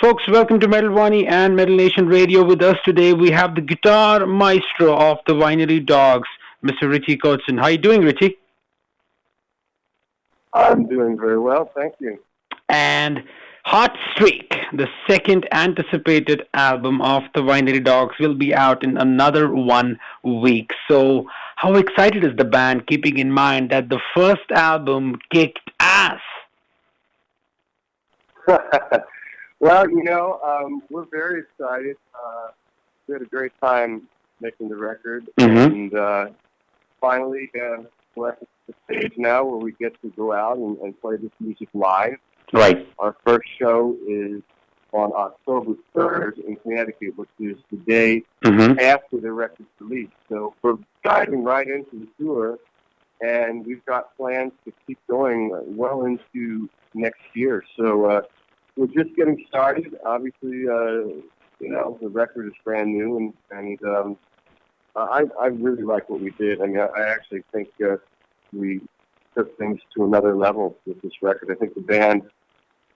folks, welcome to Metal Wani and Metal Nation Radio. With us today, we have the guitar maestro of the Winery Dogs, Mr. Richie Kotzen. How are you doing, Richie? I'm doing very well, thank you. And Hot Streak, the second anticipated album of the Winery Dogs, will be out in another 1 week. So, how excited is the band, keeping in mind that the first album kicked ass? Well, we're very excited. We had a great time making the record, and finally we're at the stage now where we get to go out and play this music live. Right. Our first show is on October 3rd in Connecticut, which is the day after the record's release. So we're diving right into the tour, and we've got plans to keep going well into next year. So we're just getting started. Obviously, the record is brand new, and I really like what we did. I mean, I actually think we took things to another level with this record. I think the band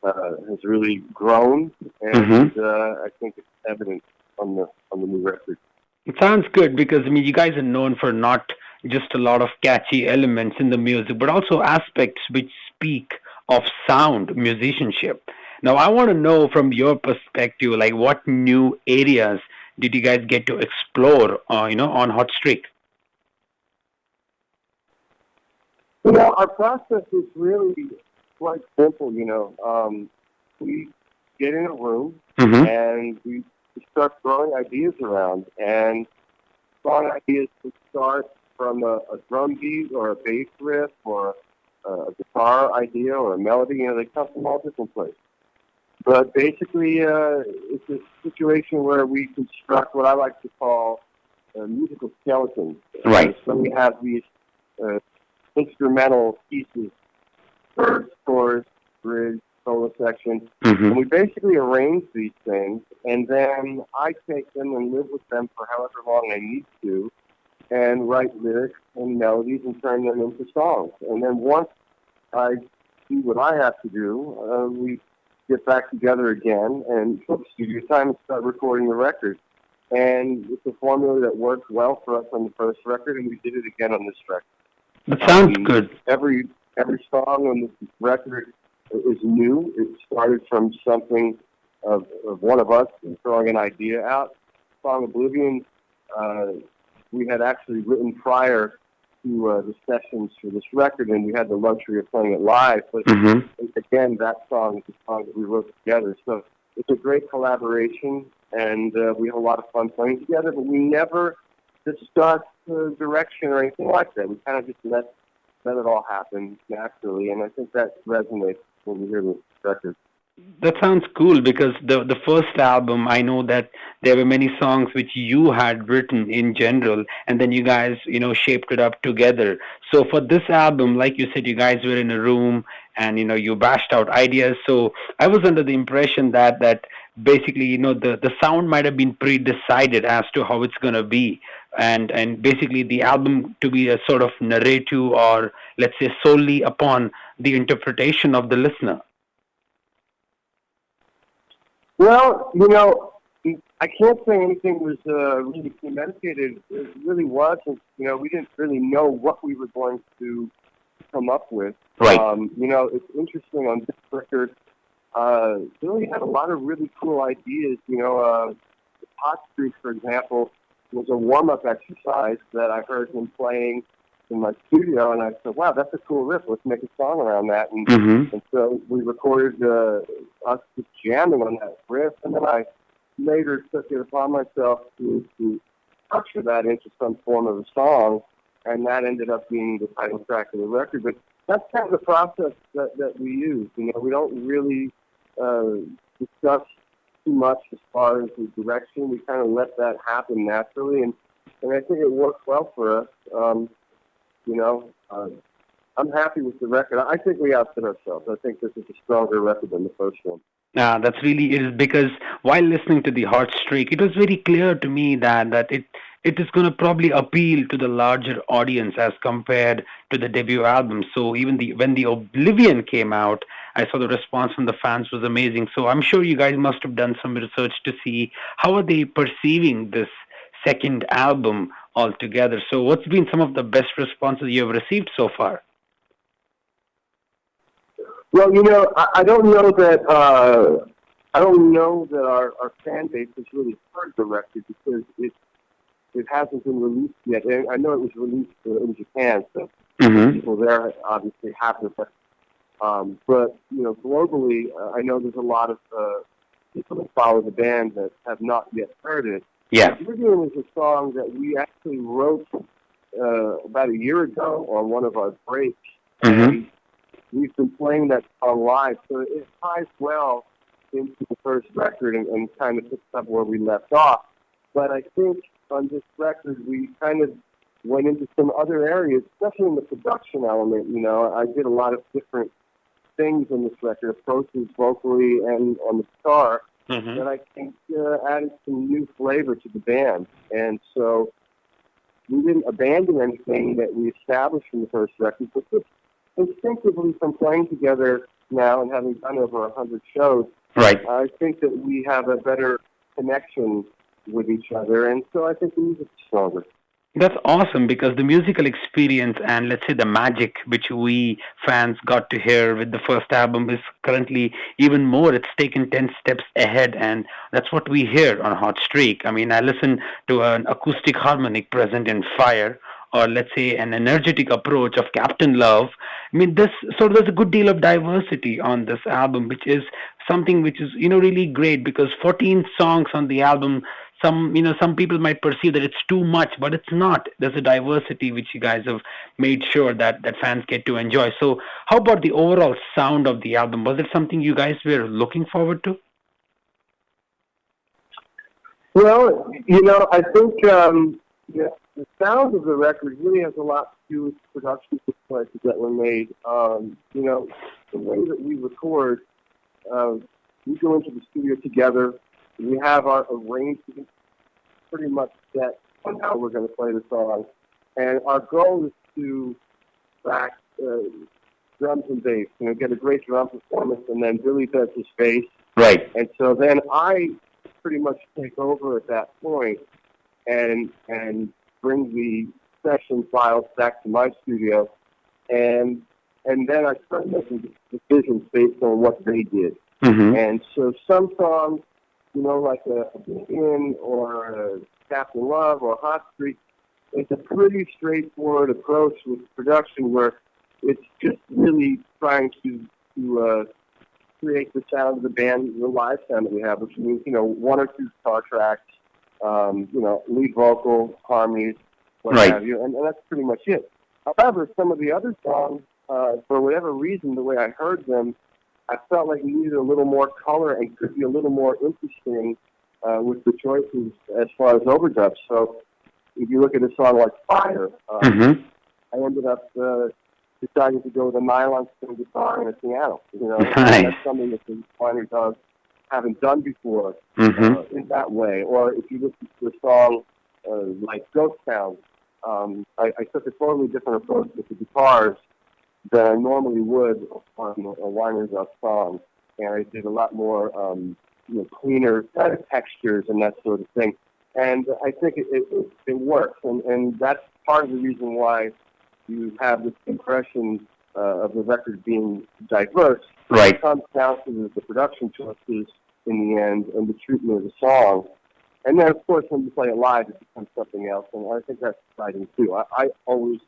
has really grown, and I think it's evident on the new record. It sounds good because, I mean, you guys are known for not just a lot of catchy elements in the music, but also aspects which speak of sound musicianship. Now, I want to know from your perspective, like, what new areas did you guys get to explore, on Hot Streak? Our process is really quite simple, We get in a room and we start throwing ideas around, and song ideas would start from a drum beat or a bass riff or a guitar idea or a melody. They come from all different places. But basically, it's a situation where we construct what I like to call musical skeletons. Right. So we have these instrumental pieces, verse, chorus, bridge, solo section, and we basically arrange these things, and then I take them and live with them for however long I need to, and write lyrics and melodies and turn them into songs. And then once I do what I have to do, we get back together again and book studio time and start recording the record. And it's a formula that worked well for us on the first record, and we did it again on this record. That sounds good. Every song on this record is new. It started from something of one of us throwing an idea out. Song Oblivion, we had actually written prior to the sessions for this record, and we had the luxury of playing it live. But again, that song is a song that we wrote together. So it's a great collaboration, and we have a lot of fun playing together, but we never discussed direction or anything like that. We kind of just let it all happen naturally, and I think that resonates when we hear the record. That sounds cool because the first album, I know that there were many songs which you had written in general, and then you guys, shaped it up together. So for this album, like you said, you guys were in a room and, you bashed out ideas. So I was under the impression that basically, the sound might have been pre-decided as to how it's going to be. And basically the album to be a sort of narrative or, let's say, solely upon the interpretation of the listener. Well, I can't say anything was really premeditated. It really wasn't. We didn't really know what we were going to come up with. Right. It's interesting on this record. Billy had a lot of really cool ideas. Hot Streak, for example, was a warm-up exercise that I heard him playing in my studio, and I said, wow, that's a cool riff. Let's make a song around that. And so we recorded us just jamming on that riff, and then I later took it upon myself to structure that into some form of a song, and that ended up being the title track of the record. But that's kind of the process that we use. We don't really discuss too much as far as the direction. We kind of let that happen naturally, and I think it worked well for us. I'm happy with the record. I think we outdid ourselves. I think this is a stronger record than the first one. That's really it, because while listening to the Hot Streak, it was very clear to me that it is going to probably appeal to the larger audience as compared to the debut album. So even when the Oblivion came out, I saw the response from the fans was amazing. So I'm sure you guys must have done some research to see how are they perceiving this second album altogether. So what's been some of the best responses you have received so far? Well, I don't know that our fan base has really heard the record because it hasn't been released yet. And I know it was released in Japan, so people there obviously have it. But globally, I know there's a lot of people that follow the band that have not yet heard it. Yeah. We're doing is a song that we actually wrote about a year ago on one of our breaks. And we've been playing that song live, so it ties well into the first record and kind of picks up where we left off. But I think on this record, we kind of went into some other areas, especially in the production element. I did a lot of different things in this record, approaches vocally and on the guitar, that I think added some new flavor to the band. And so we didn't abandon anything that we established in the first record, but just instinctively from playing together now and having done over 100 shows, right, I think that we have a better connection with each other, and so I think the music's stronger. That's awesome because the musical experience and let's say the magic which we fans got to hear with the first album is currently even more. It's taken 10 steps ahead, and that's what we hear on Hot Streak. I mean, I listen to an acoustic harmonic present in Fire, or let's say an energetic approach of Captain Love. I mean, there's a good deal of diversity on this album, which is something which is, really great because 14 songs on the album, some people might perceive that it's too much, but it's not. There's a diversity which you guys have made sure that fans get to enjoy. So how about the overall sound of the album? Was it something you guys were looking forward to? Well, I think the sound of the record really has a lot to do with the production choices that were made. The way that we record, we go into the studio together. We have our arrangement pretty much set on how we're going to play the song. And our goal is to track drums and bass, get a great drum performance, and then Billy does his bass. Right. And so then I pretty much take over at that point and bring the session files back to my studio, and then I start making decisions based on what they did. And so some songs, like a Begin or a Captain Love or Hot Streak, it's a pretty straightforward approach with production where it's just really trying to create the sound of the band, the live sound that we have, which means, one or two guitar tracks, lead vocal, harmonies, what have you, and that's pretty much it. However, some of the other songs, for whatever reason, the way I heard them, I felt like we needed a little more color and could be a little more interesting with the choices as far as overdubs. So if you look at a song like Fire, I ended up deciding to go with a nylon string guitar and a piano. That's something that the WINERY DOGS haven't done before in that way. Or if you listen to a song like Ghost Town, I took a totally different approach with the guitars than I normally would on a WINERY DOGS song, and I did a lot more cleaner kind of textures and that sort of thing. And I think it works, and that's part of the reason why you have this impression of the record being diverse. Right. It comes down to the production choices in the end and the treatment of the song. And then, of course, when you play it live, it becomes something else, and I think that's exciting, too. I always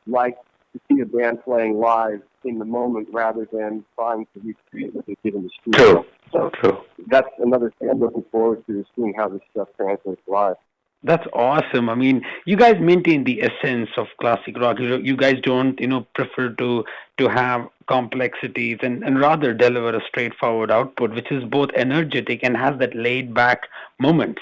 like to see a band playing live in the moment rather than trying to recreate what they did in the studio. True. That's another thing I'm looking forward to, is seeing how this stuff translates live. That's awesome. I mean, you guys maintain the essence of classic rock. You guys don't, prefer to have complexities and rather deliver a straightforward output, which is both energetic and has that laid-back moments.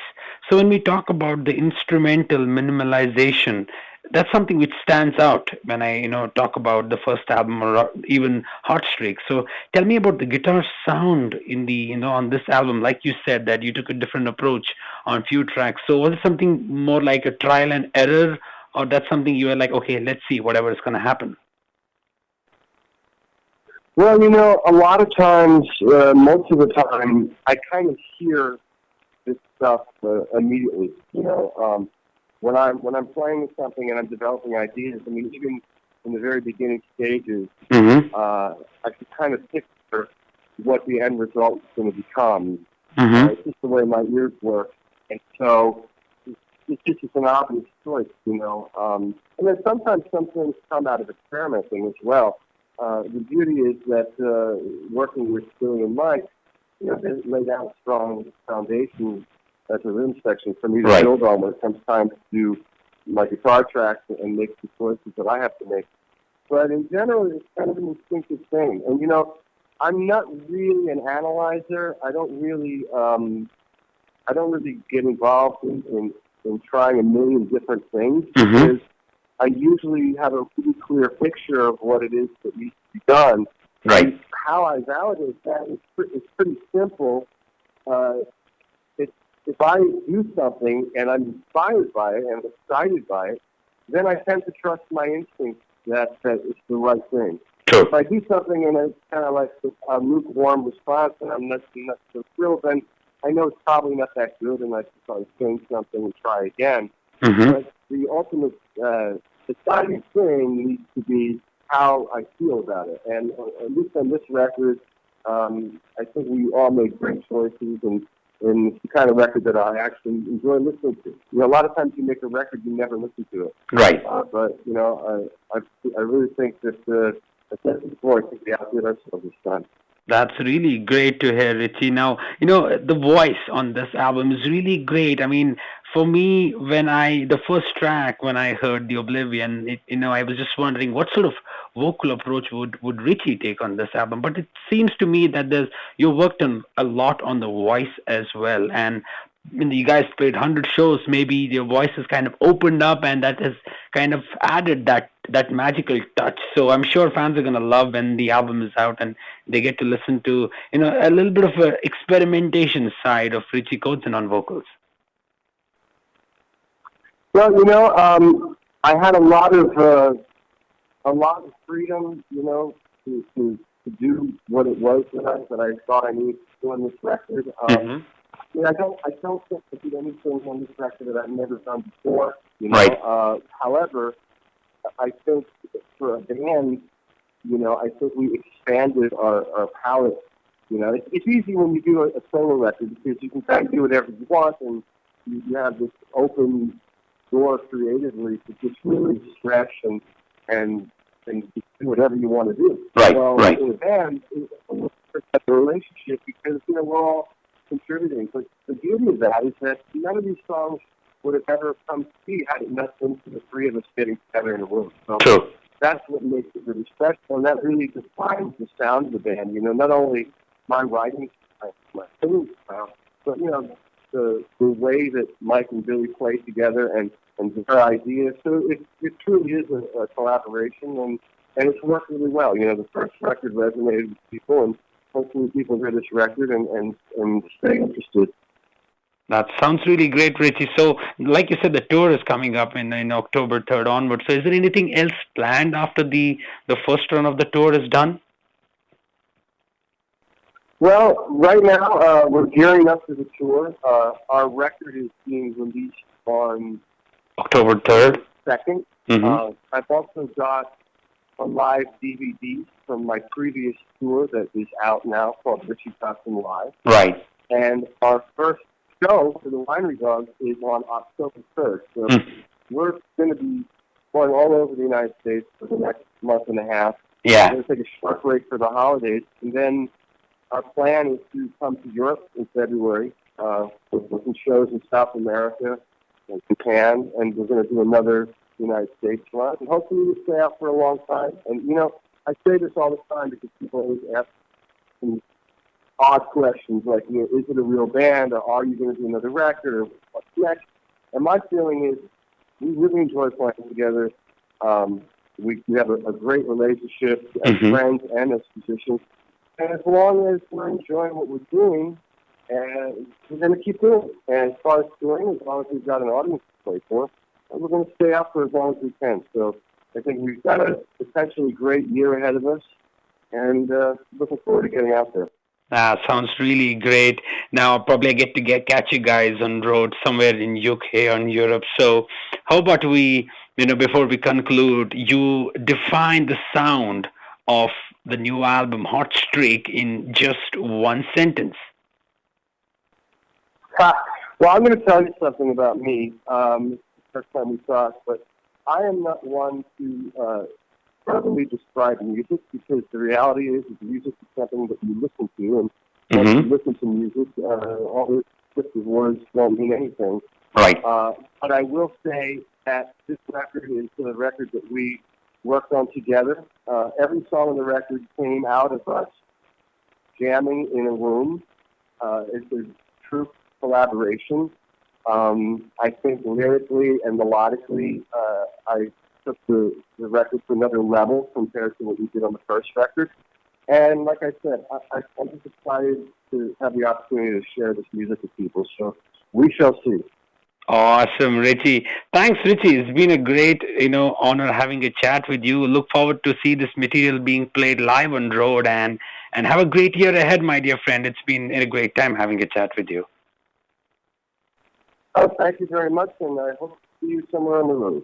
So when we talk about the instrumental minimalization, that's something which stands out when I, talk about the first album or even Hot Streak. So tell me about the guitar sound in the, on this album. Like you said that you took a different approach on few tracks. So was it something more like a trial and error, or that's something you were like, okay, let's see whatever is going to happen? Well, a lot of times, most of the time, I kind of hear this stuff immediately. When I'm playing with something and I'm developing ideas. I mean, even in the very beginning stages, Mm-hmm. I can kind of picture what the end result is going to become. Mm-hmm. It's just the way my ears work, and so it's just an obvious choice. And then sometimes some things come out of experimenting as well. The beauty is that working with Billy and Mike, they laid out a strong foundation as a rhythm section for me to Right. build on when it comes time to do my guitar tracks and make the choices that I have to make. But in general, it's kind of an instinctive thing. And, I'm not really an analyzer. I don't really get involved in trying a million different things Mm-hmm. because I usually have a really clear picture of what it is that needs to be done. Right. And how I validate that is pretty simple. If I do something and I'm inspired by it and excited by it, then I tend to trust my instinct that it's the right thing. True. If I do something and it's kind of like a lukewarm response and I'm not so thrilled, then I know it's probably not that good and I should probably change something and try again. Mm-hmm. But the ultimate deciding thing needs to be how I feel about it. And at least on this record, I think we all made great choices, and it's the kind of record that I actually enjoy listening to. A lot of times you make a record, you never listen to it. Right. But I really think that that's important to be outdid ourselves this time. That's really great to hear, Richie. Now, the voice on this album is really great. I mean, for me, the first track, when I heard The Oblivion, I was just wondering what sort of vocal approach would Richie take on this album. But it seems to me that you worked on a lot on the voice as well. And when you guys played 100 shows, maybe your voice has kind of opened up, and that has kind of added that magical touch. So I'm sure fans are gonna love when the album is out and they get to listen to a little bit of a experimentation side of Richie Kotzen on vocals. Well, I had a lot of freedom, to do what it was that I thought I needed to do on this record. Mm-hmm. I don't think I did anything on this record that I've never done before. Right. However, I think for a band, I think we expanded our palette. It's easy when you do a solo record because you can kind of do whatever you want, and you have this open door creatively to just really stretch and do whatever you want to do. Right. Well, Right. in a band, it's a relationship because we're all contributing. But the beauty of that is that none of these songs would have ever come to be had it not been for the three of us getting together in a room. So True. that's what makes it really special, and that really defines the sound of the band. Not only my writing style, my singing style, but the way that Mike and Billy play together and their ideas. So it truly is a collaboration, and it's worked really well. The first record resonated with people, and hopefully people hear this record and stay interested. That sounds really great, Richie. So, like you said, the tour is coming up in October 3rd onward. So, is there anything else planned after the first run of the tour is done? Well, right now we're gearing up for the tour. Our record is being released on October 3rd. 2nd. Mm-hmm. I've also got a live DVD from my previous tour that is out now called Richie Kotzen Live. Right. And our first show for the Winery Dogs is on October 3rd. So we're going to be going all over the United States for the next month and a half. Yeah. We're going to take a short break for the holidays. And then our plan is to come to Europe in February with some shows in South America and Japan. And we're going to do another United States run. And hopefully we'll stay out for a long time. And, I say this all the time because people always ask me odd questions like, is it a real band, or are you going to do another record, or what's next? And my feeling is we really enjoy playing together. We have a great relationship as friends and as musicians. And as long as we're enjoying what we're doing, we're going to keep doing it. And as far as touring, as long as we've got an audience to play for, we're going to stay out for as long as we can. So I think we've got a potentially great year ahead of us. and looking forward to getting out there. Sounds really great. Now, probably I get to catch you guys on road somewhere in UK or in Europe. So, how about we, before we conclude, you define the sound of the new album, Hot Streak, in just one sentence? Well, I'm going to tell you something about me. It's the first time we talked, but I am not one to properly describe music, because the reality is music is something that you listen to, and once you listen to music, all the descriptive words won't mean anything. Right. But I will say that this record is the record that we worked on together. Every song on the record came out of us jamming in a room. It's a true collaboration. I think lyrically and melodically, I took the record to another level compared to what we did on the first record. And like I said, I'm just excited to have the opportunity to share this music with people. So we shall see. Awesome, Richie. Thanks, Richie. It's been a great, honor having a chat with you. Look forward to see this material being played live on road, and have a great year ahead, my dear friend. It's been a great time having a chat with you. Oh, thank you very much, and I hope to see you somewhere on the road.